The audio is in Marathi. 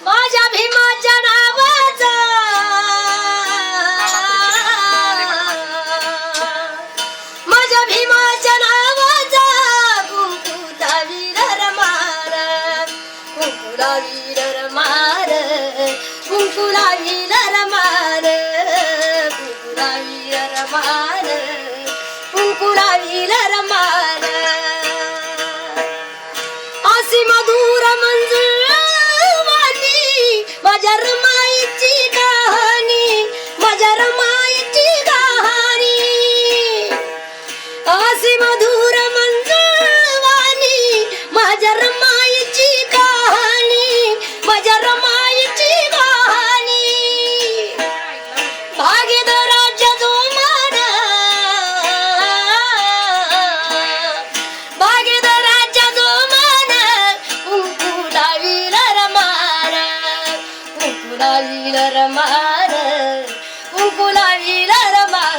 माझ्या भीमाच्या नावाचा माझ्या भीमाच्या नावाचा कुंकुला वीर मार कुंकुला वीर मार कुंकुला वीर मार कुंकुला वीर मार कुंकुला वीर मार अशी मधुर मंजूर वाणी माझ्या रमाईची कहाणी माझ्या रमाईची कहाणी अशी मधुर मंजूर वाणी माझ्या रमाईची कहाणी माझ्या रमाईची कहाणी भागीदाराच्या जोमान भागीदाराच्या जोमान कुंकुला वीर मार कुंकुला वीर मार कुंकुला वीर मार